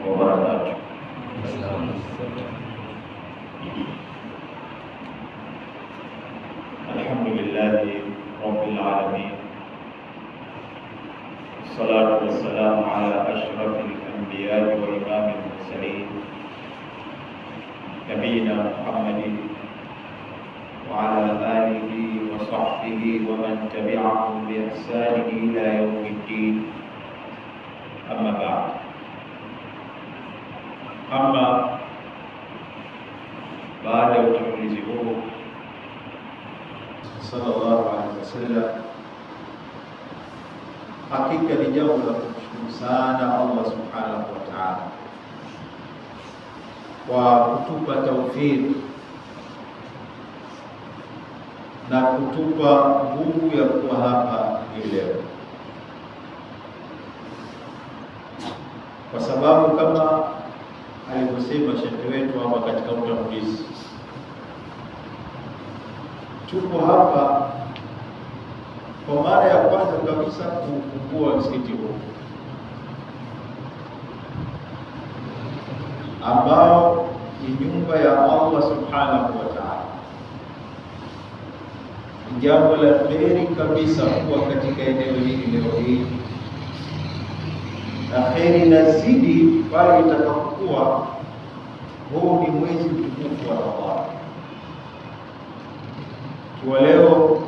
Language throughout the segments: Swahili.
وبركاته. الحمد لله رب العالمين، والصلاة والسلام على أشرف الأنبياء وإمام المرسلين نبينا محمد وعلى آله وصحبه ومن تبعهم بإحسان إلى يوم الدين. أما بعد، baada ya utangulizi huu, sallallahu alaihi wasallam, hakika ni jambo la kumshukuru sana Allah subhanahu wa ta'ala kwa kutupa taufiki na kutupa nguvu ya kuwa hapa hii leo, kwa sababu kama alivyosema shekhe wetu hapa katika utangulizi, tupo hapa kwa mara ya kwanza kabisa kufungua msikiti huu ambao ni nyumba ya Allah subhanahu wa ta'ala. Jambo la kheri kabisa kuwa katika eneo hili leo hii, na kheri inazidi pale itakapokuwa huu ni mwezi mtukufu wa Ramadhani. Kwa leo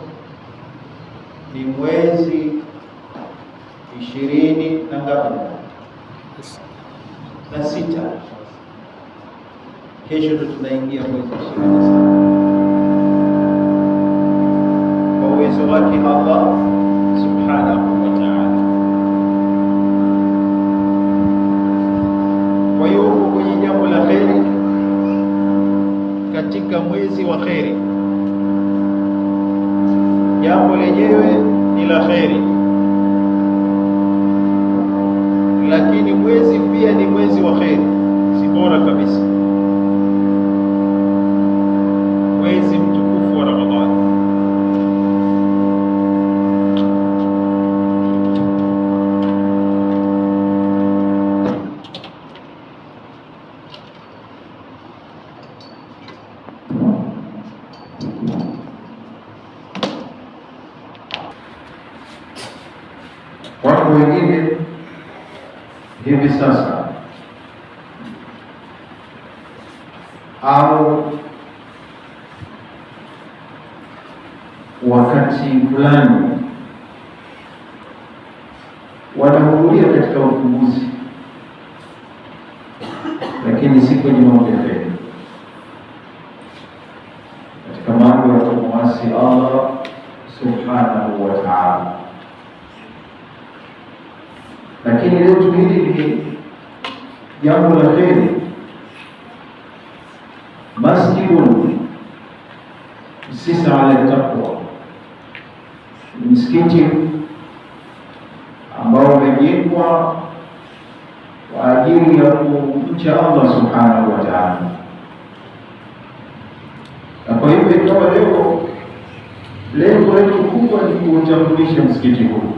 ni mwezi 26, kesho ndo tunaingia mwezi 27 kwa uwezo wake Allah subhanahu wa ta'ala. Kwa hiyo kwenye jambo la kheri katika mwezi wa kheri, jambo lenyewe ni la kheri, lakini mwezi pia ni mwezi wa kheri, si bora kabisa, mwezi mtukufu wa Ramadhani. Watu wengine hivi sasa au wakati fulani wanahudhuria katika ufunguzi, lakini si kwenye mambo ya kheri, katika mambo ya kumwasi Allah subhanahu wa ta'ala. Lakini leo hili ni jambo la kheri. Masjidun sisa ala taqwa, msikiti ambao umejengwa kwa ajili ya kumcha Allah subhanahu wa ta'ala. Na kwa hivyo ikawa leo lengo letu kubwa ni kuutambulisha msikiti huu,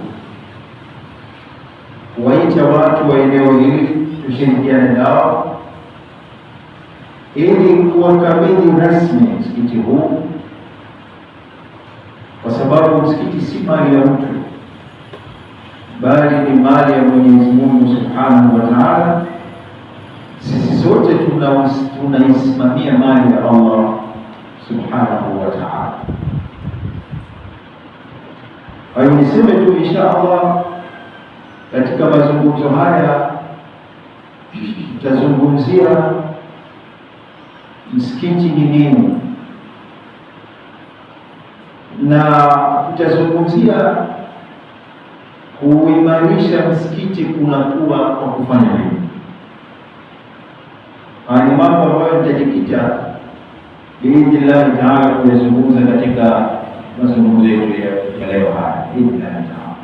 kuwaita watu wa eneo hili tushirikiane nao ili kuwakabidhi rasmi msikiti huu, kwa sababu msikiti si mali ya mtu, bali ni mali ya Mwenyezi Mungu subhanahu wa ta'ala. Sisi sote tunaisimamia mali ya Allah subhanahu wa ta'ala. Kwa hiyo niseme tu insha Allah, katika mazungumzo haya tutazungumzia msikiti ni nini, na tutazungumzia kuimarisha msikiti kunakuwa kwa kufanya nini. Ni mambo ambayo nitajikita biidhnillahi taala kuyazungumza katika mazungumzo yetu ya leo haya biidhnillahi taala.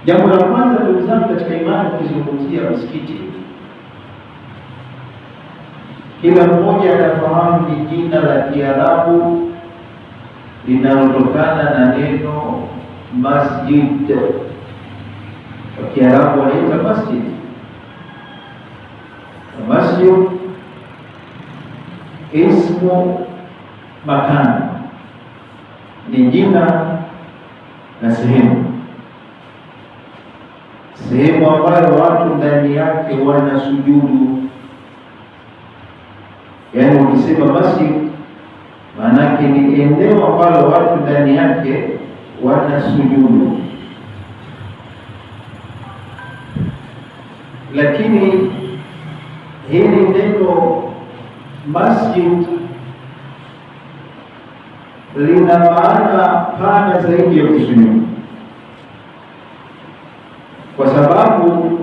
Jambo la kwanza, ndugu zangu katika imani, tukizungumzia msikiti, kila mmoja anafahamu ni jina la Kiarabu linalotokana na neno masjid. Kwa Kiarabu wanaita masjid, Masjid ismu makan, ni jina na sehemu ambayo watu ndani yake wanasujudu. Yaani ukisema masjid, maanake ni eneo ambalo watu ndani yake wanasujudu. Lakini hili neno masjid lina maana pana zaidi ya kusujudu, kwa sababu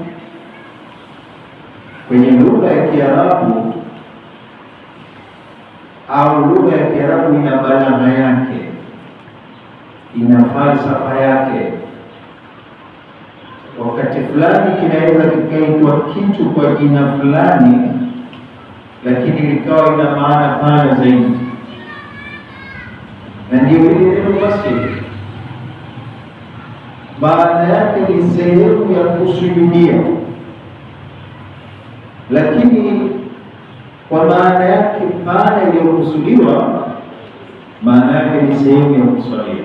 kwenye lugha ya Kiarabu au lugha ya Kiarabu ina balagha yake, ina falsafa yake. Wakati fulani kinaweza kikaitwa kitu kwa jina fulani, lakini likawa ina maana pana zaidi, na ndio hili neno masjid. Maana yake ni sehemu ya kusujudia, lakini kwa maana yake pana iliyokusudiwa, maana yake ni sehemu ya kuswalia,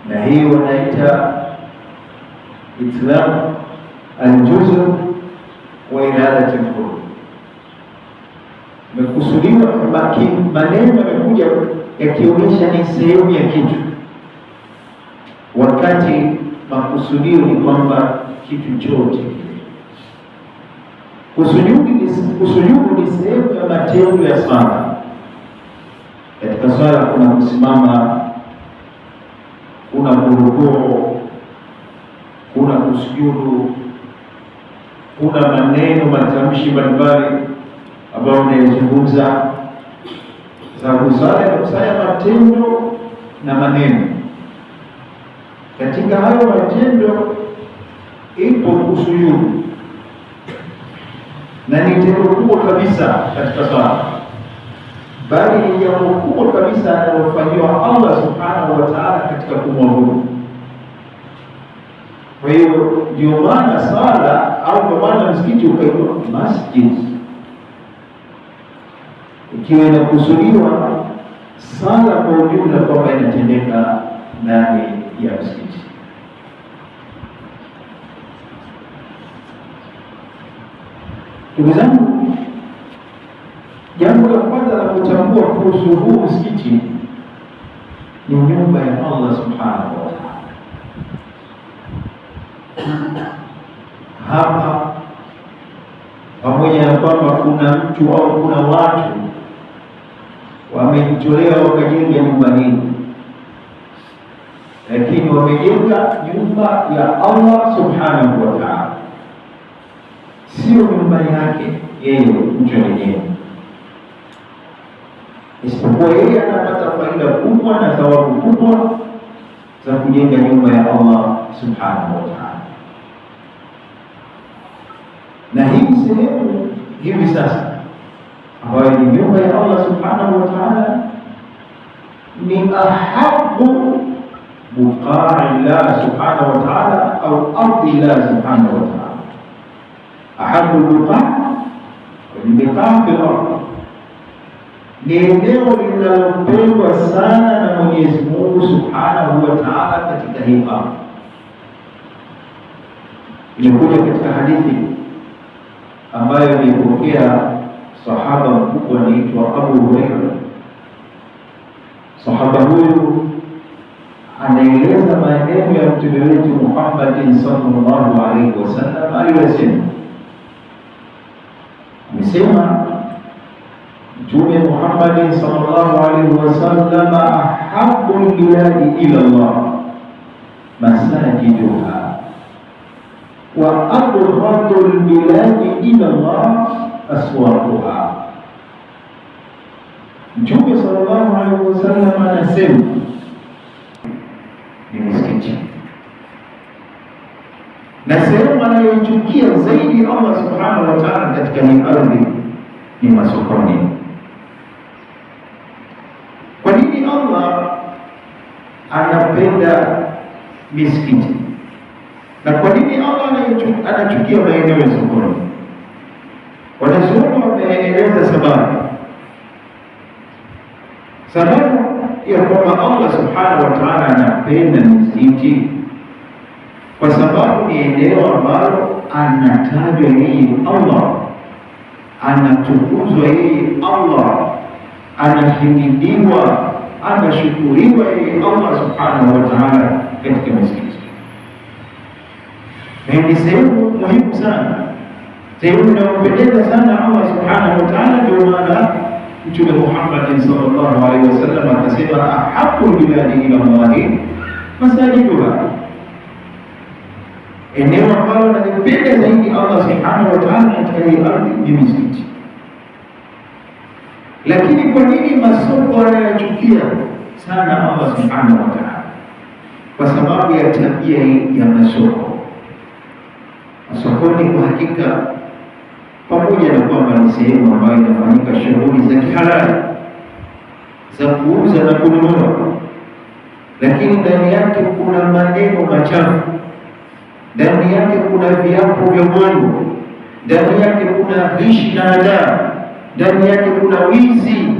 na hii wanaita itlaq al-juz' wa iradati al-kull. Imekusudiwa maneno yamekuja yakionyesha ni sehemu ya kitu, wakati makusudio ni kwamba kitu chote. Kusujudu ni sehemu ya matendo ya swala. Katika swala kuna kusimama, kuna kurukuu, kuna kusujudu, kuna maneno, matamshi mbalimbali ambayo unayozungumza. Sababu swala inakusanya matendo na maneno. Katika hayo matendo ipo kusujudu, na ni tendo kubwa kabisa katika swala, bali ni jambo kubwa kabisa analofanyiwa Allah subhanahu wa ta'ala katika kumwabudu. Kwa hiyo ndio maana swala au kwa maana msikiti ukaitwa masjid, ikiwa inakusudiwa sala kwa ujumla kwamba inatendeka ndani ya msikiti. Ndugu zangu, jambo la kwanza la kutambua kuhusu huu msikiti ni nyumba ya Allah subhanahu wa ta'ala. Hapa pamoja na kwamba kuna mtu au kuna watu wamejitolea wakajenga nyumba hii, lakini wamejenga nyumba ya Allah subhanahu wa ta'ala, sio nyumba yake yeye mtu mwenyewe, isipokuwa yeye anapata faida kubwa na thawabu kubwa za kujenga nyumba ya Allah subhanahu wa ta'ala. Na hii sehemu hivi sasa ambayo ni nyumba ya Allah subhanahu wa ta'ala ni ahabu buqa'i Allah subhanahu wa ta'ala au ardi Allah subhanahu wa ta'ala. Ahabu buqa' al-buqa' fil ardh, ni eneo linalopendwa sana na Mwenyezi Mungu subhanahu wa ta'ala katika hii ardhi. Imekuja katika hadithi ambayo ilipokea sahaba mkubwa anaitwa Abu Hurairah. Sahaba huyu anaeleza maneno ya Mtume wetu Muhammad sallallahu alaihi wasallam aliyosema. Amesema Mtume Muhammad sallallahu alaihi wasallam, ahabbu al-biladi ila Allah masajiduha wa abghadu al-biladi ila Allah aswaquha. Mtume sallallahu alaihi wasallam anasema ni msikiti, na sehemu anayochukia zaidi Allah subhanahu wa ta'ala katika hii ardhi ni masokoni. Kwa nini Allah anapenda misikiti? Na kwa nini Allah anachukia maeneo ya sokoni? Wanazuoni wameeleza sababu ya kwamba Allah subhanahu wa ta'ala anapenda misikiti, kwa sababu ni eneo ambalo anatajwa yeye Allah, anatukuzwa yeye Allah, anahimidiwa, anashukuriwa yeye Allah subhanahu wa ta'ala katika misikiti. Na ni sehemu muhimu sana, sehemu inayopendeza sana Allah subhanahu wa ta'ala. Ndio maana Mtume Muhammad sallallahu alaihi wasallam akasema, ahabbu biladi ila Allahi masajiduha, eneo ambalo analipenda zaidi Allah subhanahu wa ta'ala katika hii ardhi ni misikiti. Lakini kwa nini masoko anayachukia sana Allah subhanahu wa ta'ala? Kwa sababu ya tabia ya masoko. Masokoni kwa hakika, pamoja na kwamba ni sehemu ambayo inafanyika shughuli za kihalali za kuuza na kununua, lakini ndani yake kuna maneno machafu, ndani yake kuna viapo vya mwongo, ndani yake kuna ghishi na hadaa, ndani yake kuna wizi.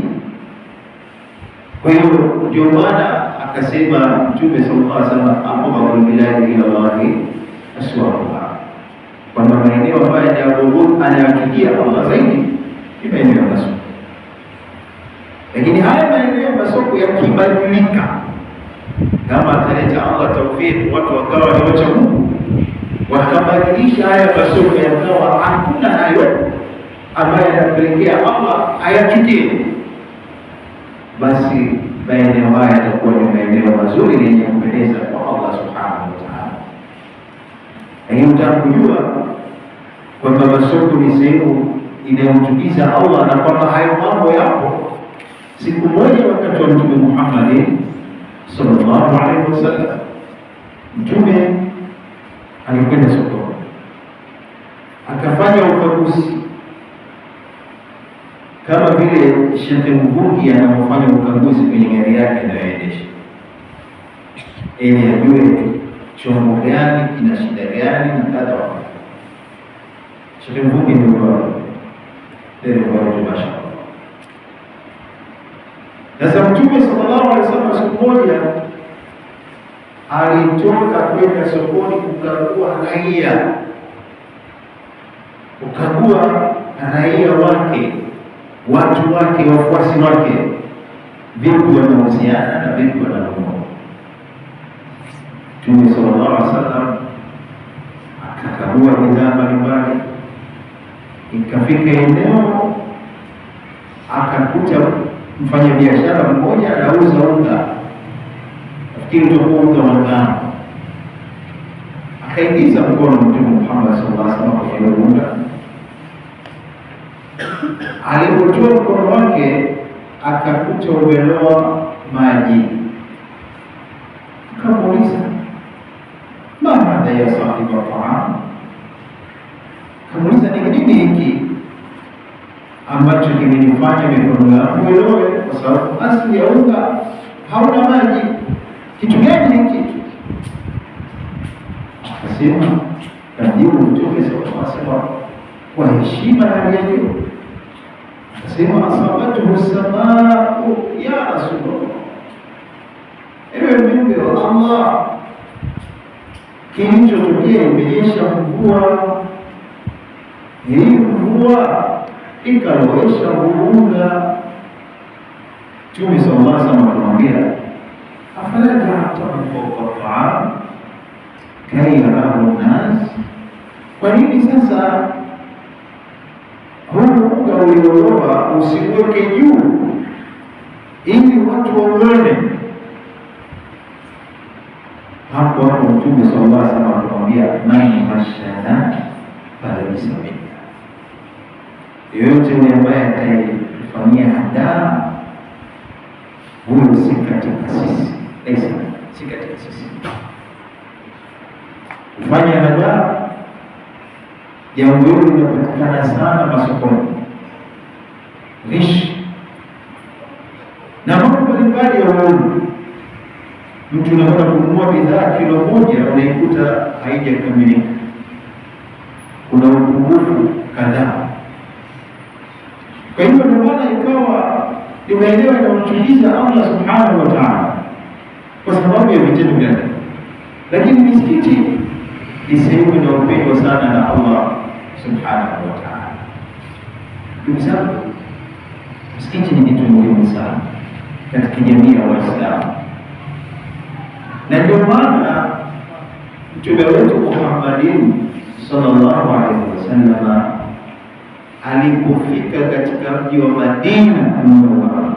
Kwa hiyo ndio maana akasema Mtume sallallahu alaihi wasallam, aqrabul biladi ila Allahi aswaquha, kwamba maeneo ambayo anayachukia Allah zaidi ni maeneo ya masoko. Lakini haya maeneo ya masoko yakibadilika, kama ataleta Allah tawfik, watu wakawa ni wacha Mungu, wakabadilisha haya masoko yakawa hakuna hayo ambayo yanapelekea Allah ayachukie, basi maeneo haya yatakuwa ni maeneo mazuri yenye kupendeza kwa Allah subhanahu wa ta'ala. Lakini utakujua kwamba masoko ni sehemu inayomchukiza Allah na kwamba hayo mambo yapo. Siku moja wakati wa Mtume Muhammad sallallahu alaihi wasallam, Mtume alikwenda sokoni akafanya ukaguzi kama vile Sheikh Mvungi anapofanya ukaguzi kwenye gari yake anayoendesha, ili ajue chombo gani kina shida gani na kadha. Sheikh Mvungi ndio mashallah. Sasa Mtume sallallahu alaihi wasallam siku moja alitoka kwenda sokoni kukagua raia wake, watu wake, wafuasi wake, vipi wanahusiana na vipi wananunua. Mtume sallallahu alaihi wasallam akakagua bidhaa mbalimbali, ikafika eneo akakuta mfanya biashara mmoja anauza unga, nafikiri utakuwa unga wa ngano. Akaingiza mkono Mtume Muhammad sallallahu alaihi wasallam kwenye unga. Alipotoa mkono wake akakuta umeloa maji. Akamuuliza, ma hadha ya sahiba taam? Akamuuliza, ni nini hiki ambacho kimenifanya mikono yangu iloe? Kwa sababu asili ya unga hauna maji. Kitu gani hiki? Akasema, kajibu Mtume sallallahu alaihi wasallam kwa heshima na hali ya juu, akasema, asabatuhu samau ya Rasulullah, ewe mjumbe wa Allah, kilichotokea imenyesha mvua, hii mvua ikalowesha unga. Mtume sallallahu alaihi wasallam akamwambia, afala ta'tamu fawqa ta'am kay yarahu an-nas, kwa nini sasa huu unga ulioloa usiweke juu ili watu waone? Hapo Mtume sallallahu alaihi wasallam akamwambia, man mashana falaysa minna, yoyote yule ambaye atakufanyia hadaa, huyo si katika sisi. Si katika sisi. Kufanya hadaa, jambo hilo linapatikana sana masokoni, ghishi na mambo mbalimbali ya uongo. Mtu unakwenda kununua bidhaa kilo moja unaikuta haijakamilika, kuna upungufu kadhaa. Kwa hivyo ndio maana ikawa limeelewa na kutuliza Allah subhanahu wa ta'ala kwa sababu ya vitendo vyake. Lakini misikiti ni sehemu inayopendwa sana na Allah subhanahu wa ta'ala. Ndugu zangu, msikiti ni kitu muhimu sana katika jamii ya Waislamu, na ndio maana Mtume wetu Muhammadin sallallahu alaihi wasallam alipofika katika mji wa Madina Munawwara,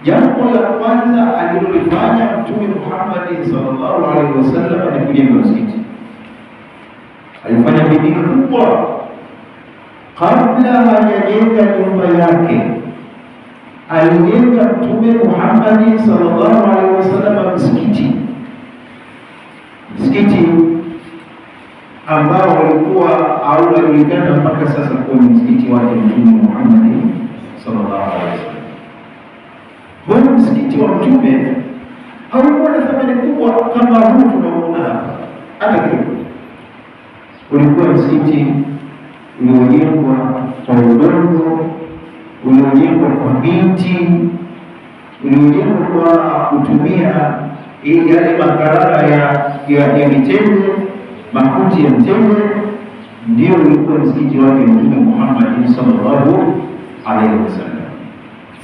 jambo la kwanza alilolifanya Mtume Muhammad sallallahu alaihi wasallam ni kujenga msikiti. Alifanya bidii kubwa kabla hajajenga nyumba yake. Alijenga Mtume Muhammad sallallahu alaihi wasallam msikiti ambao walikuwa au unajulikana mpaka sasa kwa msikiti wake Mtume Muhammad sallallahu alaihi wasallam. Huo msikiti wa Mtume haukuwa na thamani kubwa kama huu tunaoona hapa, hata kidogo. Ulikuwa msikiti uliojengwa kwa udongo, uliojengwa kwa miti, uliojengwa kwa kutumia yale makarara ya mitende, makuti ya mtende. Ndio ulikuwa msikiti wake Mtume Muhammad sallallahu alaihi wasallam.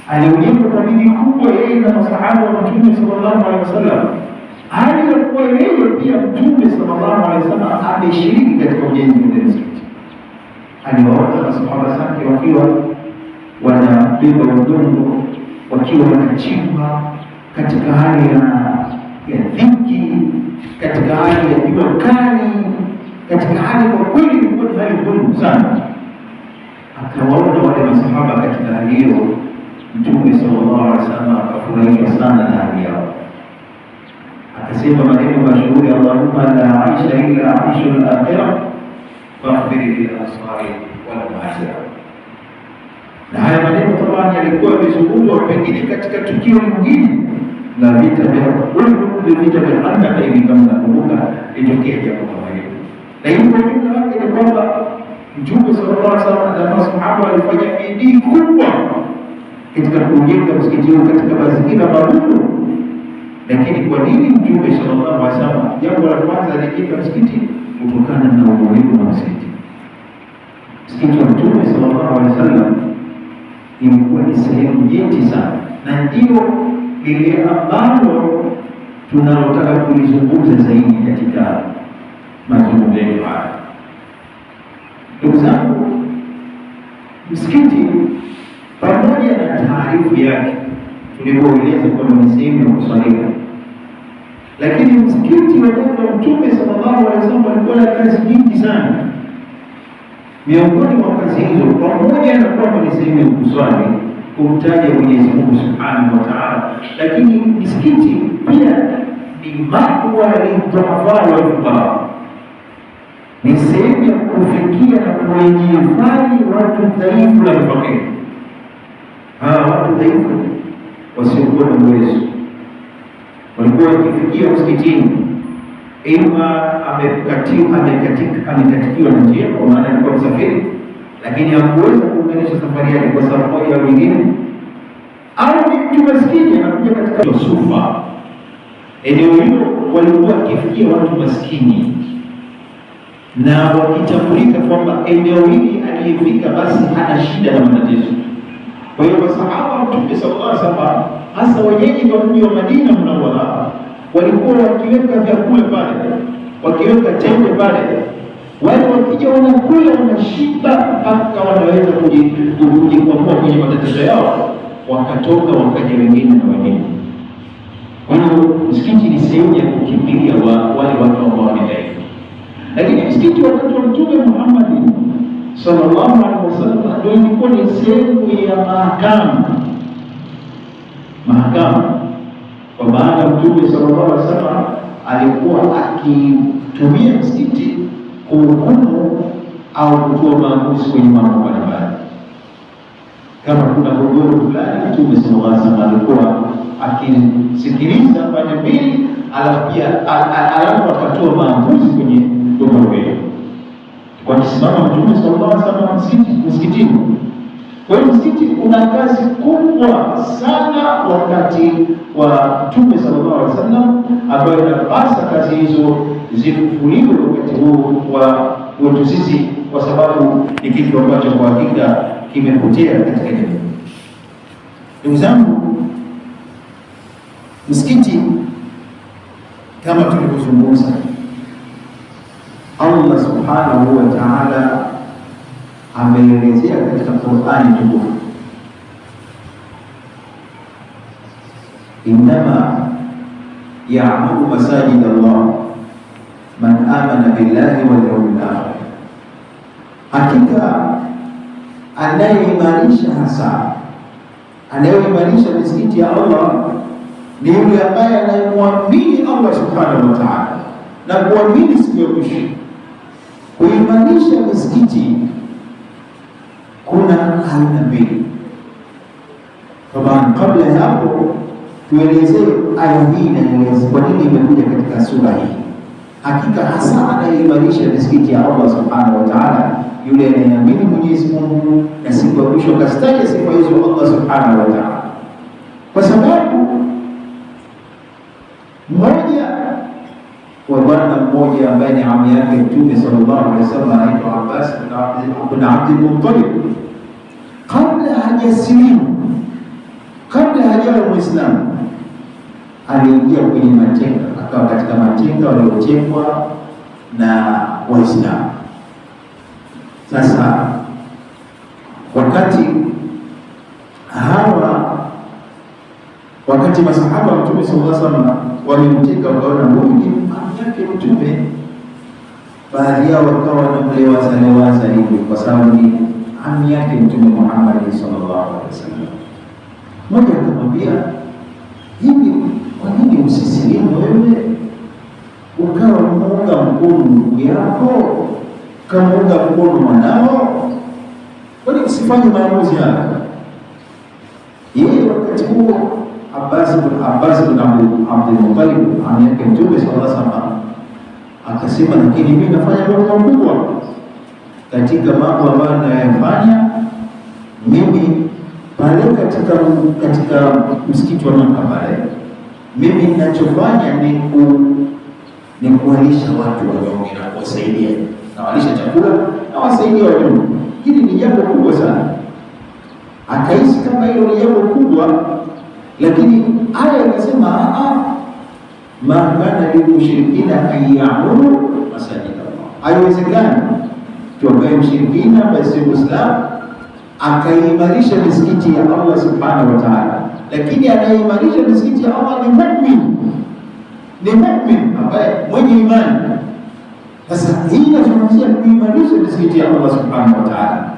Aliujenga kwa bidii kubwa yeye na masahaba wa Mtume sallallahu alaihi wasallam. Hali ya kuwa yeye pia Mtume sallallahu alaihi wasallam ameshiriki katika ujenzi wa msikiti. Aliwaona masahaba zake wakiwa wanabeba udongo, wakiwa wanachimba katika hali ya dhiki, katika hali ya jua kali, katika hali kwa kweli ilikuwa ni hali ngumu sana. Akawaona wale masahaba katika hali hiyo, Mtume sallallahu alaihi wasallam akafurahishwa sana na hali yao, akasema maneno mashuhuri, Allahumma la aisha illa aishul akhirah faghfir lil ansari wal muhajirin. Na haya maneno tabani yalikuwa yamezungumzwa pengine katika tukio lingine la vita vya Khandaq, hivi kama nakumbuka ilitokea jambo kama hilo. Lakini kwa jumla yake ni kwamba Mtume sallallahu alaihi wasallam na masahaba walifanya bidii kubwa katika kujenga msikiti huu katika mazingira magumu. Lakini kwa nini Mtume sallallahu alaihi wasallam jambo la kwanza alijenga msikiti? Kutokana na umuhimu wa msikiti. Msikiti wa Mtume sallallahu alaihi wasallam ilikuwa ni sehemu nyeti sana, na ndio lile ambalo tunalotaka kulizungumza zaidi katika mazungumzo yetu haya. Ndugu zangu, msikiti pamoja na taarifu yake tulivyoeleza kwamba ni sehemu ya kuswalia, lakini msikiti wakati wa Mtume sallallahu alaihi wasallam alikuwa na kazi nyingi sana. Miongoni mwa kazi hizo, pamoja na kwamba ni sehemu ya kuswali, kumtaja Mwenyezi Mungu subhanahu wa ta'ala, lakini msikiti pia ni makwa lidhuafa wal fuqara, ni sehemu ya kufikia na kuhifadhi watu dhaifu na mafakiri. Watu dhaifu wasiokuwa na uwezo walikuwa wakifikia msikitini, ima amekatikiwa na njia kwa maana alikuwa msafiri, lakini hakuweza kuunganisha safari yake kwa sababu moja au nyingine, au ni mtu maskini anakuja katika sufa. Eneo hilo walikuwa wakifikia watu maskini na wakitambulika kwamba eneo hili aliyefika basi hana shida na matatizo. Kwa hiyo masahaba wa Mtume sallallahu alaihi wasallam, hasa wenyeji wa mji wa Madina Munawwara, walikuwa wakiweka vyakula pale, wakiweka tende pale. Wale wakija wanakula, wanashiba mpaka wanaweza kujikwamua kwenye matatizo yao, wakatoka wakaja wengine na wengine. Kwa hiyo msikiti ni sehemu ya kukimbilia wale watu ambao ni dhaifu. Lakini msikiti wakati wa Mtume Muhammad sallallahu alaihi wasallam ndio ilikuwa ni sehemu ya mahakama, kwa maana Mtume sallallahu alaihi wasallam alikuwa akitumia msikiti kuhukumu au kutoa maamuzi kwenye mambo mbalimbali. Kama kuna mgogoro fulani, Mtume sallallahu alaihi wasallam alikuwa akisikiliza pande mbili, alafu pia akatoa maamuzi kwenye dogoro hilo. Kwa kisimama Mtume sallallahu alaihi wasallam msikitini. Kwa hiyo msikiti una kazi kubwa sana wakati wa Mtume sallallahu alaihi wasallam, ambayo inapasa kazi hizo zifufuliwe wakati huu wa wetu sisi, kwa sababu ni kitu ambacho kwa hakika kimepotea katika jamii. Ndugu zangu, msikiti kama tulivyozungumza, Allah subhanahu wa ta'ala ameelezea katika Qur'ani tukufu, innama ya'muru masajid Allah man amana billahi wal yawmil akhir, hakika anayeimarisha misikiti ya Allah ni yule ambaye anayemwamini Allah subhanahu wa ta'ala na kuamini siku ya mwisho. Kuimarisha misikiti kuna aina mbili. Kabla ya hapo tuelezee aya hii inaeleza kwa nini imekuja katika sura hii. Hakika hasa anayeimarisha misikiti ya Allah subhanahu wa ta'ala yule anayeamini Mwenyezi Mungu na siku ya mwisho, kastaja sifa hizo Allah subhanahu wa ta'ala, kwa sababu bwana mmoja ambaye ni ami yake Mtume sallallahu alaihi wasallam anaitwa Abbas ibn Abdul Muttalib, kabla hajasilimu, kabla hajawa Muislamu, aliingia kwenye matenga, akawa katika matenga waliotekwa na Waislamu. Sasa wakati masahaba wa Mtume sallallahu alaihi wasallam walimteka, wakaona huyu ni ami yake Mtume, baadhi yao wakawa wanamlewaza hivi kwa sababu ni ami yake Mtume Muhammad sallallahu alaihi wasallam. Mmoja akamwambia, hivi kwa nini usisilimu wewe ukawa muunga mkono ndugu yako, kamuunga mkono mwanao, kwani usifanye maamuzi haya? Yeye wakati huo Abbas ibn Abdul Muttalib ami yake Mtume sallallahu alaihi wasallam akasema, lakini mimi nafanya mambo makubwa katika mambo ambayo ninayofanya mimi pale katika msikiti wa Makka pale, mimi ninachofanya ni kuwalisha watu wanyonge na kuwasaidia, nawalisha chakula na wasaidia wanyonge. Hili ni jambo kubwa sana. Akahisi kama hilo ni jambo kubwa, lakini aya inasema ma kana lilmushrikina an ya'muru masajid Allah. Haiwezekani tuambaye mshirikina basi Muislamu akaimarisha misikiti ya Allah subhanahu wa ta'ala, lakini anayeimarisha misikiti ya Allah ni mu'min ambaye mwenye imani. Sasa hii inazungumzia kuimarisha misikiti ya Allah subhanahu wa ta'ala.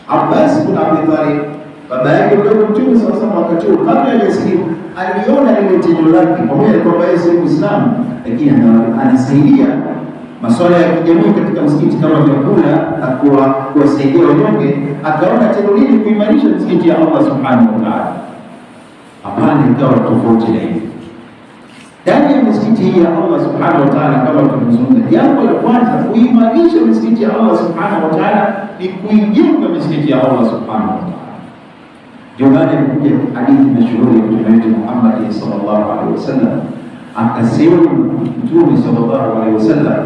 Abbas ibn Abi Talib, baba yake mdogo Mtume sallallahu alaihi wasallam, wakati kabla hajasilimu aliona lile tendo lake, pamoja na kwamba yeye si Muislamu, lakini anasaidia masuala ya kijamii katika msikiti kama vyakula na kuwasaidia wanyonge. Akaona tendo hili kuimarisha msikiti ya Allah subhanahu wa ta'ala. Hapana, ikawa tofauti na hivi. Ndani ya misikiti hii ya Allah subhanahu wa ta'ala, kama tunazungumza, jambo la kwanza kuimarisha misikiti ya Allah subhanahu wa ta'ala ni kuijenga misikiti ya Allah subhanahu wa ta'ala. Ndio maana ilikuja hadithi mashuhuri ya Mtume wetu Muhammad sallallahu alaihi wasallam, akasema Mtume sallallahu alaihi wasallam,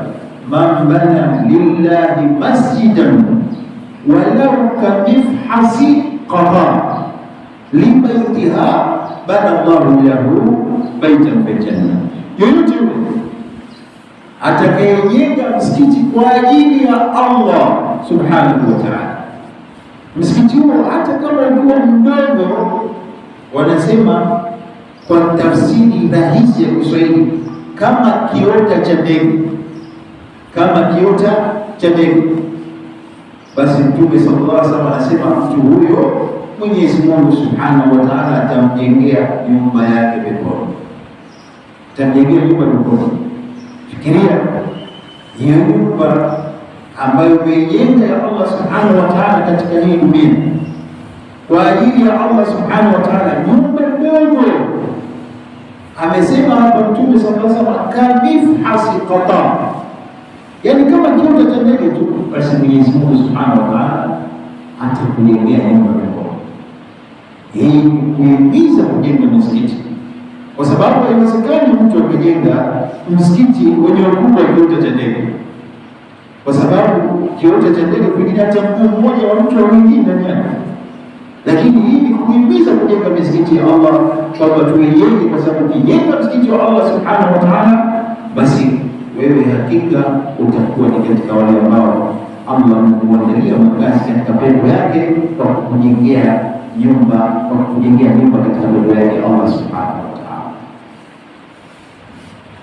man bana lillahi masjidan walau kamifhasi qada libaitiha bana Allahu lahu baitan fil janna. Yoyote atakayejenga msikiti kwa ajili ya Allah subhanahu wa ta'ala, msikiti huo hata kama ulikuwa mdogo, wanasema kwa tafsiri rahisi ya Kiswahili, kama kiota cha ndege, basi Mtume sallallahu alaihi wasallam anasema mtu huyo Mwenyezi Mungu subhanahu wa ta'ala atamjengea nyumba yake peponi. Fikiria hiyo nyumba ambayo umeijenga ya Allah subhanahu wa ta'ala katika hii dunia kwa ajili ya Allah subhanahu wa ta'ala, nyumba ndogo Amesema hapa Mtume sallallahu alaihi wasallam kamifhasi qata, yani kama kiota cha ndege tu, basi Mwenyezi Mungu Subhanahu wa Ta'ala atakujengea nyumba yako. Hii kuhimiza kujenga msikiti, kwa sababu haiwezekani mtu akajenga msikiti wenye ukubwa wa kiota cha ndege, kwa sababu kiota cha ndege pengine hata mguu mmoja wa mtu mwingine ndani yake. Lakini hii kuhimiza kujenga misikiti ya Allah, kwamba tuijenge, kwa sababu ukijenga msikiti wa Allah Subhanahu wa Ta'ala, basi wewe hakika utakuwa ni katika wale ambao Allah amekuandalia makazi katika pepo yake kwa kujengea nyumba, kwa kujengea nyumba katika pepo yake Allah Subhanahu wa Ta'ala.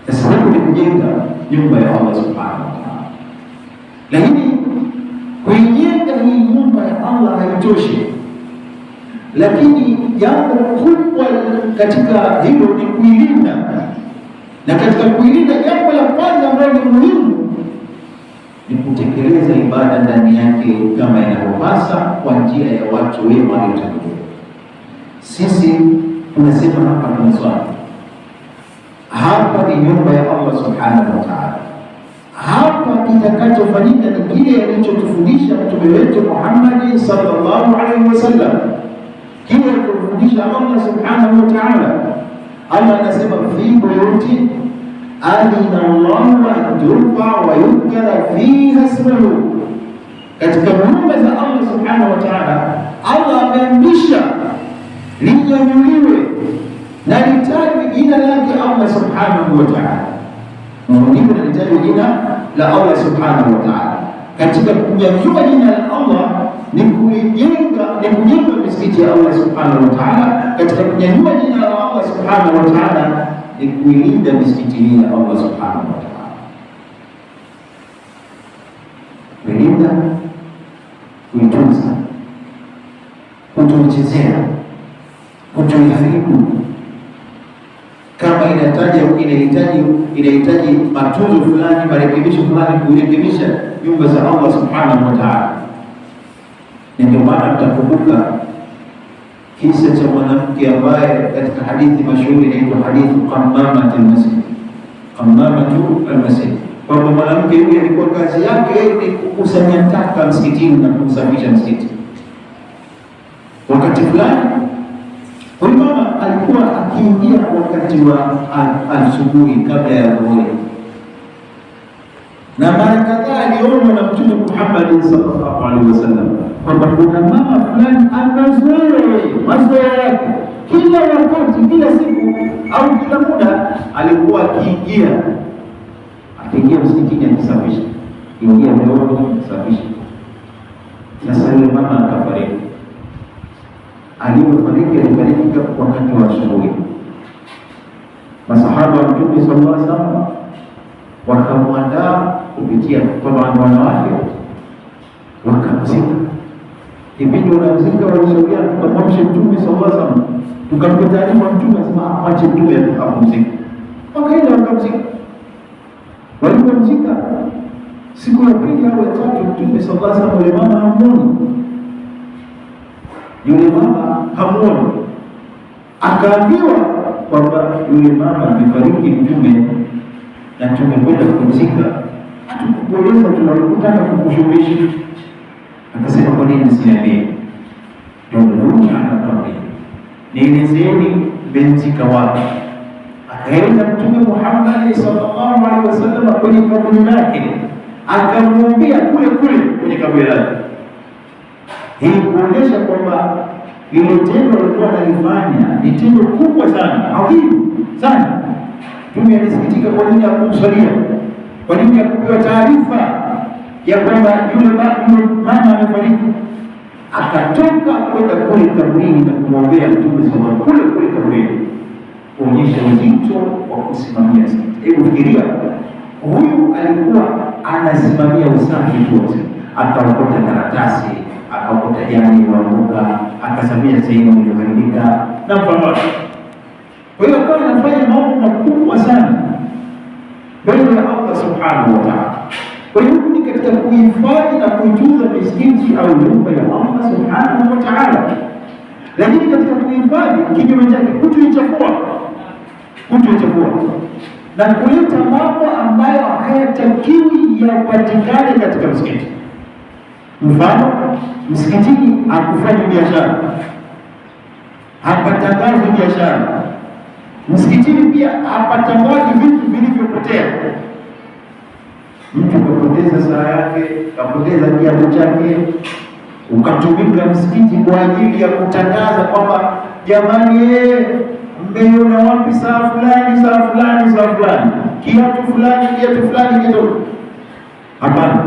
Sasa ni kujenga nyumba ya Allah Subhanahu wa Ta'ala, lakini kujenga hii nyumba ya Allah haitoshi. Lakini jambo kubwa katika hilo ni kuilinda, na katika kuilinda jambo la kwanza ambalo ni muhimu ni kutekeleza ibada ndani yake kama inavyopasa kwa njia ya watu wema waliotangulia. Sisi tunasema hapa tunaswali, hapa ni nyumba ya Allah Subhanahu wa Ta'ala. Hapa kitakachofanyika ni kile alichotufundisha Mtume wetu Muhammad sallallahu alaihi wasallam, kile alichofundisha Allah Subhanahu wa Ta'ala. Allah anasema fi buyuti adina Allahu an turfa wa yudhkara fiha ismuhu, katika nyumba za Allah Subhanahu wa Ta'ala Allah ameamrisha linyanyuliwe na litajwe jina lake Allah Subhanahu wa Ta'ala. Ndipo litajwe jina la Allah Subhanahu wa Ta'ala. Katika kunyanyua jina la Allah ni kujenga misikiti ya Allah Subhanahu wa Ta'ala. Katika kunyanyua jina la Allah Subhanahu wa Ta'ala ni kuilinda misikiti hii ya Allah Subhanahu wa Ta'ala. Kuilinda, kuitunza, kutoichezea, kutoiharibu. Kama inahitaji matunzo fulani, marekebisho fulani, kurekebisha nyumba za Allah Subhanahu wa Ta'ala. Ndio maana tutakumbuka kisa cha mwanamke ambaye katika hadithi mashuhuri inaitwa hadithi Qammamatu al-Masjid. Qammamatu al-Masjid, kwamba mwanamke huyu alikuwa kazi yake ni kukusanya taka msikitini na kusafisha msikiti. Wakati fulani huyu mama alikuwa akiingia wakati wa asubuhi kabla ya dhuhuri, na mara kadhaa aliona na Mtume Muhammad sallallahu alaihi wasallam kwamba kuna mama fulani mazoea yake kila wakati, kila siku au kila muda alikuwa akiingia msikitini akisafisha, ingia mdooni kusafisha. Sasa yule mama akafariki. Alipofariki alifariki wakati wa asubuhi. Masahaba wa Mtume sallallahu alaihi wasallam wakamwandaa kupitia kwa wanawake, wakamzika. Ibidi wanamzika, walisogea tukamwamsha Mtume sallallahu alaihi wasallam, tukampa taarifa Mtume, asema ache Mtume apumzike. Wakaenda wakamzika. Walipomzika siku ya pili au ya tatu, Mtume sallallahu alaihi wasallam, yule mama hamuoni. Akaambiwa kwamba yule mama amefariki Mtume, na tumekwenda kupumzika, hatukukueleza, tunakutaka kukushughulisha. Akasema kwa nini msiniambie? Ndio anakwambia nielezeni mmemzika wapi. Akaenda Mtume Muhammad sallallahu alaihi wasallam kwenye kaburi lake, akamwambia kule kwenye kaburi lake. Hii kuonyesha kwamba ile tendo alikuwa analifanya ni tendo kubwa sana, adhimu sana. Mtume alisikitika kwa nini hakumswalia, kwa nini hakupewa taarifa ya kwamba yule mama amefariki. Akatoka kwenda kule kaburini na kumwombea Mtume sallallahu alaihi wasallam kule kaburini, kuonyesha uzito wa kusimamia msikiti. Hebu fikiria, huyu alikuwa anasimamia usafi wote, akaokota karatasi, akaokota jani wa mboga, akasamia sehemu iliyoharibika na mfano. Kwa hiyo akawa anafanya mambo makubwa sana mbele ya Allah Subhanahu wa Ta'ala. Kwa hiyo ni katika kuhifadhi na kuitunza misikiti au nyumba ya Allah Subhanahu wa Ta'ala. Lakini katika kuhifadhi, kinyume chake kutoichafua. kutochafua na kuleta mambo ambayo hayatakiwi yapatikane katika msikiti. Mfano, msikitini hakufanyi biashara, hapatangazi biashara. Msikitini pia hapatangazi vitu vilivyopotea. Mtu kapoteza saa yake, kapoteza kiatu chake, ukatumika msikiti kwa ajili ya kutangaza kwamba jamani, mmeona wapi saa fulani, saa fulani, saa fulani, kiatu fulani, kiatu fulani, kiatu. Hapana.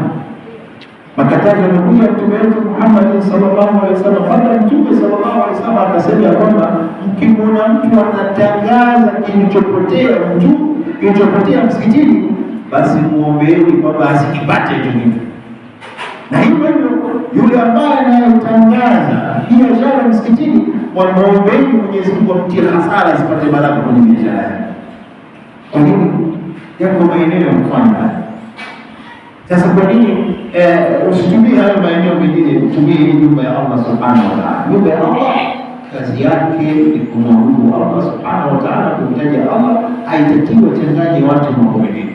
Makatazo yamekuja Mtume wetu Muhammad sallallahu alaihi wasallam. Hata Mtume sallallahu alaihi wasallam akasema kwamba mkimwona mtu anatangaza kilichopotea msikitini, basi muombeeni kwamba asikipate hicho kitu. Na hivyo yule ambaye anayetangaza biashara msikitini, muombeeni Mwenyezi Mungu amtie hasara, asipate baraka kwenye biashara yake. Kwa nini? Yako maeneo ya kufanya. Sasa kwa nini usitumie hayo maeneo mengine, utumie hii nyumba ya Allah subhanahu wa ta'ala? Nyumba ya Allah kazi yake ni kumwabudu Allah subhanahu wa ta'ala, kumtaja Allah, haitakiwi changanye watu mambo mengine.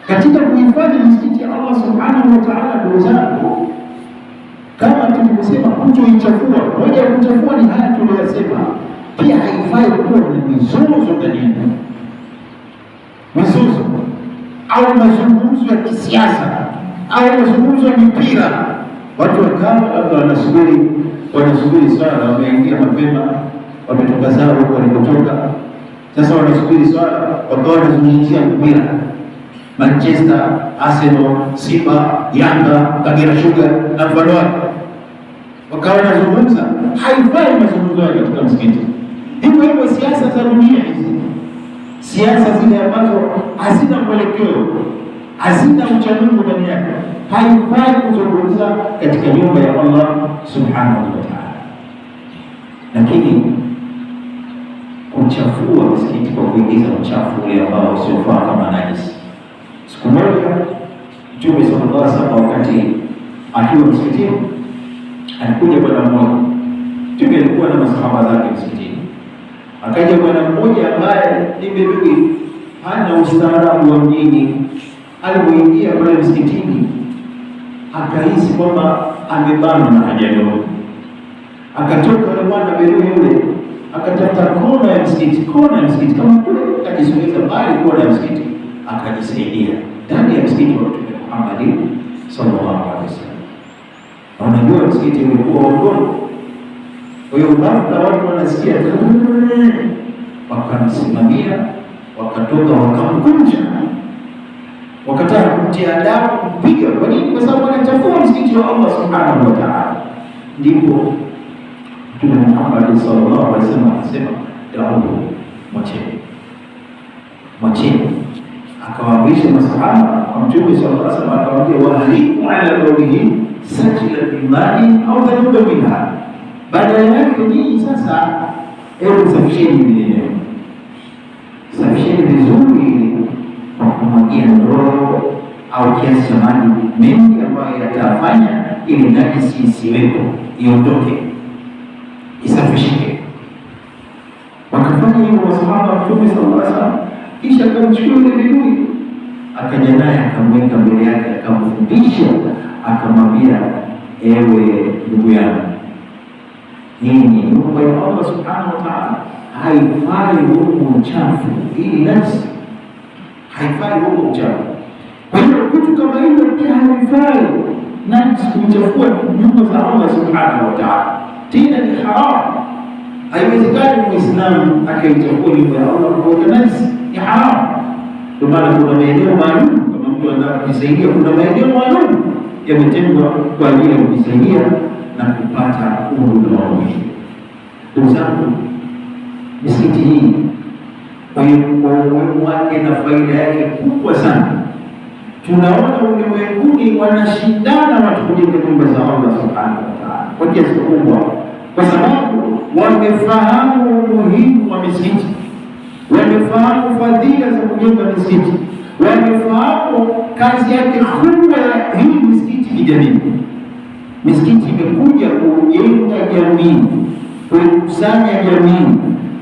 Katika kuhifadhi msikiti Allah subhanahu wa ta'ala, ndugu zangu, kama tulivyosema, kutoichafua. Moja ya kuchafua ni haya tuliyosema. Pia haifai kuwa na mizozo ndani yake, mizozo au mazungumzo ya kisiasa au mazungumzo ya mipira. Watu wakawa labda wanasubiri swala, wameingia mapema, wametoka zao huko walikotoka, sasa wanasubiri swala, wakawa wanazungumzia mpira, Manchester, Arsenal, Simba, Yanga, Kagera Sugar na mfano wake, wakawa wanazungumza. Haifai mazungumzo yake katika msikiti. Hivyo siasa za dunia hizi, siasa zile ambazo hazina mwelekeo, hazina uchamungu ndani yake, haifai kuzungumza katika nyumba ya Allah subhanahu wa ta'ala. Lakini kuchafua msikiti kwa kuingiza uchafu ule ambao usiofaa kama najisi. Siku moja Mtume sallallahu alaihi wasallam wakati akiwa msikitini, alikuja bwana mmoja. Mtume alikuwa na masahaba zake msikitini. Akaja bwana mmoja ambaye ni bedui, hana ustaarabu wa mjini. Alipoingia pale msikitini, akahisi kwamba amebanwa na haja ndogo. Akatoka yule bwana bedui yule, akatafuta kona ya msikiti, kama kule akisogeza mbali kona ya msikiti, akajisaidia ndani ya msikiti wa Mtume Muhammad sallallahu alaihi wasallam. Unajua msikiti ulikuwa udogo, kwa hiyo baada watu wanasikia, wakamsimamia, wakatoka, wakamkunja, wakataka kumtia adabu, kumpiga. Kwa nini? Kwa sababu anachafua msikiti wa Allah subhanahu wa ta'ala. Ndipo Mtume Muhammad sallallahu alaihi wasallam akasema, daulu, mwacheni. Akawaamrisha masahaba kwa Mtume sallallahu alaihi wasallam, akawaambia, wahaliku ala qawlihi sajila bimani au dhanuba minha. Badala yake nyinyi sasa, hebu safisheni vileo, safisheni vizuri kwa kumwagia ndoo au kiasi cha maji mengi ambayo yatafanya ili najisi isiwepo, iondoke, isafishike. Wakafanya hivyo masahaba wa Mtume sallallahu alaihi wasallam. Kisha akamchukua yule bedui, akaja naye, akamweka mbele yake, akamfundisha, akamwambia, ewe ndugu yangu, hii ni nyumba ya Allah subhanahu wa ta'ala, haifai huko uchafu, ili nafsi haifai huko uchafu. Kwa hiyo kitu kama hivyo pia haifai nafsi kuchafua nyumba za Allah subhanahu wa ta'ala, tena ni haramu. Haiwezekani Muislamu akaichafua nyumba ya Allah kwa nafsi, ni haramu. Kwa maana kuna maeneo maalum, kama mtu anataka kujisaidia, kuna maeneo maalum yametengwa kwa ajili ya kujisaidia na kupata uhuru wa mwili. Ndugu zangu, misikiti hii kwa umuhimu wake na faida yake kubwa sana. Tunaona ulimwenguni wanashindana watu kujenga nyumba za Allah subhanahu wa ta'ala kwa kiasi kikubwa, kwa sababu wamefahamu umuhimu wa misikiti, wamefahamu fadhila za kujenga misikiti, wamefahamu kazi yake kubwa ya hii misikiti kijamii. Misikiti imekuja kujenga jamii, kukusanya jamii,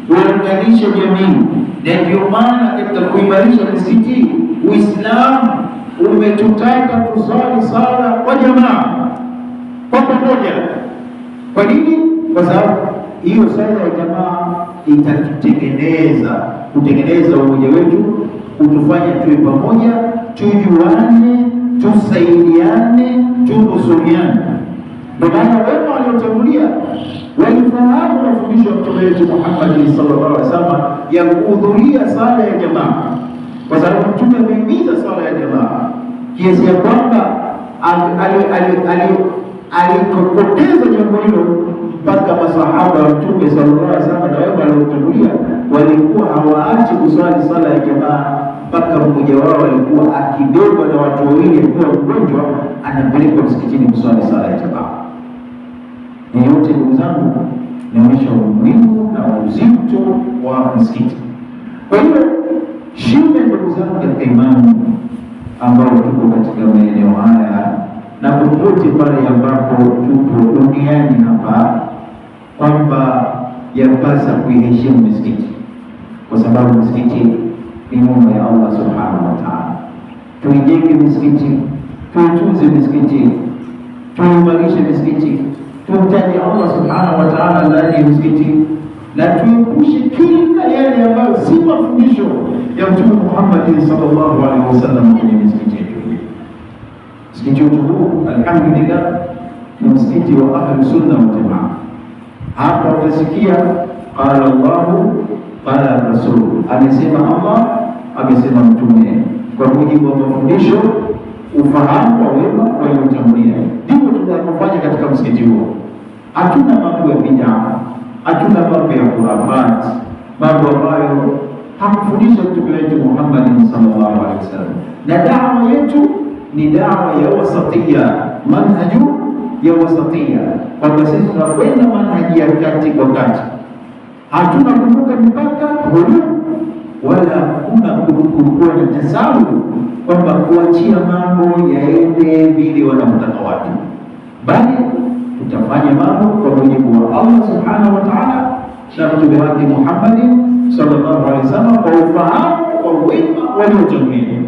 uunganishe jamii. Na ndio maana katika kuimarisha misikiti, Uislamu umetutaka tusali sala kwa jamaa, kwa pamoja. Kwa nini? Kwa sababu hiyo sala ya jamaa kutengeneza umoja wetu, kutufanya tuwe pamoja, tujuane, tusaidiane, tunusuriane. Ndio maana wema waliotangulia walifahamu mafundisho ya Mtume wetu Muhammad sallallahu alaihi wasallam ya kuhudhuria sala ya jamaa, kwa sababu Mtume amehimiza sala ya jamaa kiasi ya kwamba alikokoteza jambo hilo mpaka masahaba wa Mtume sallallahu alaihi wasallam na wema waliotangulia walikuwa hawaachi kuswali sala ya jamaa, mpaka mmoja wao alikuwa akibebwa na watu wawili, akiwa mgonjwa anapelekwa msikitini kuswali sala ya jamaa. Ni yote ndugu zangu, inaonyesha umuhimu na uzito wa msikiti. Kwa hiyo shime, ndugu zangu katika imani, ambao tuko katika maeneo haya na popote pale ambapo tupo duniani hapa, kwamba yapasa kuiheshimu misikiti, kwa sababu misikiti ni nyumba ya Allah subhanahu wa ta'ala. Tuijenge misikiti, tuitunze misikiti, tuimarishe misikiti, tumtaje Allah subhanahu wa ta'ala ndani ya misikiti, na tuepushe kila yale ambayo si mafundisho ya Mtume Muhammad sallallahu alaihi wasallam kwenye misikiti yetu. Msikiti wetu huu alhamdulillah ni msikiti wa Ahlus Sunna wal Jamaa. Hapa utasikia qala Allahu qala Rasul, amesema Allah, amesema Mtume, kwa mujibu wa mafundisho, ufahamu wa wema waliotangulia. Ndivyo tunapofanya katika msikiti huo. Hatuna mambo ya bid'a, hatuna mambo ya khurafat, mambo ambayo hakufundisha Mtume wetu Muhammad sallallahu alaihi wasallam. Na dawa yetu ni dawa ya wasatia, manhaju ya wasatia, kwamba sisi tunakwenda manhaji ya kati kwa kati. Hatuna kuvuka mipaka hulu, wala hakuna kuwa na tasawu, kwamba kuachia mambo yaende vile wanavyotaka watu, bali tutafanya mambo kwa mujibu wa Allah subhanahu wa ta'ala na Mtume wake Muhammad sallallahu alaihi wasallam, kwa ufahamu wa wema waliotangulia.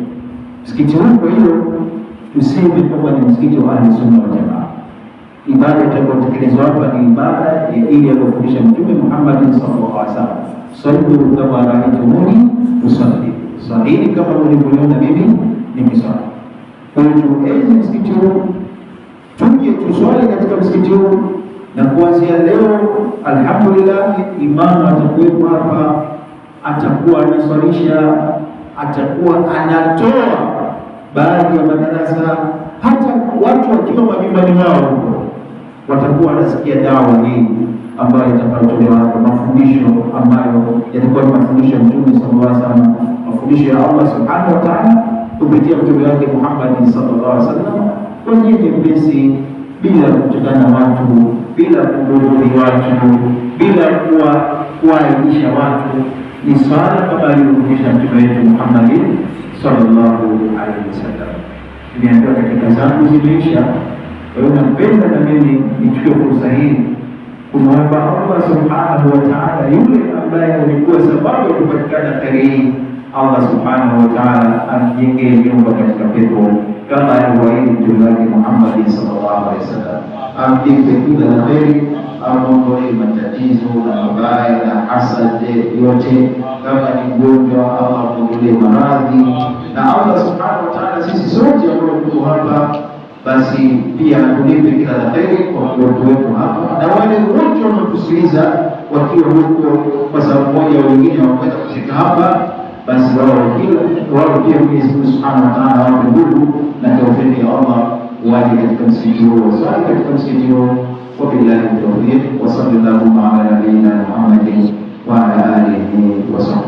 Msikiti huu, kwa hiyo tuseme kwamba ni msikiti wa Ahlus Sunna wal Jamaa. Ibada itakayotekelezwa hapa ni ibada ile aliyofundisha Mtume Muhammad sallallahu alaihi wasallam, sallu kama raaitumuni usalli, salini kama mlivyoniona mimi nikisali. Kwa hiyo tuenzi msikiti huu, tuje tuswali katika msikiti huu, na kuanzia leo alhamdulillah, imamu atakuwepo hapa, atakuwa anaswalisha, atakuwa anatoa baadhi ya madarasa, hata watu wakiwa majumbani wao watakuwa wanasikia dawa hii ambayo itakayotolewa hapa, mafundisho ambayo yatakuwa ni mafundisho ya Mtume sallallahu alaihi wasallam, mafundisho ya Allah subhanahu wa ta'ala kupitia Mtume wake Muhammad sallallahu alaihi wasallam, kwa njia nyepesi, bila kutukana watu, bila kubughudhi watu, bila kuwaaibisha watu. Ni swala kama alivyofundisha Mtume wetu Muhammad sallallahu alaihi wasallam. Nimeambiwa katika zangu zimeisha, kwa hiyo napenda na mimi nichukue fursa hii kumwomba Allah subhanahu wa ta'ala, yule ambaye alikuwa sababu ya kupatikana kheri hii, Allah subhanahu wa ta'ala amjengee nyumba katika pepo kama alivyoahidi Mtume wake Muhammad sallallahu alaihi wasallam. Amjengee kila la kheri, amwondolee matatizo na mabaya na hasad yote. Kama ni mgonjwa, Allah amwondolee maradhi. Na Allah subhanahu wa ta'ala, sisi sote ambao tuko hapa, basi pia tulipe kila la kheri kwa kuwepo hapa, na wale wote wanaotusikiliza wakiwa huko kwa sababu moja au nyingine hawaweza kufika hapa, basi wao pia Mwenyezi Mungu subhanahu wa ta'ala awape nguvu na taufiki ya Allah, waje katika msikiti huo, waswali katika msikiti huo. Wabillahi tawfiq, wa sallallahu ala nabiyyina Muhammadin wa ala alihi wa sahbihi.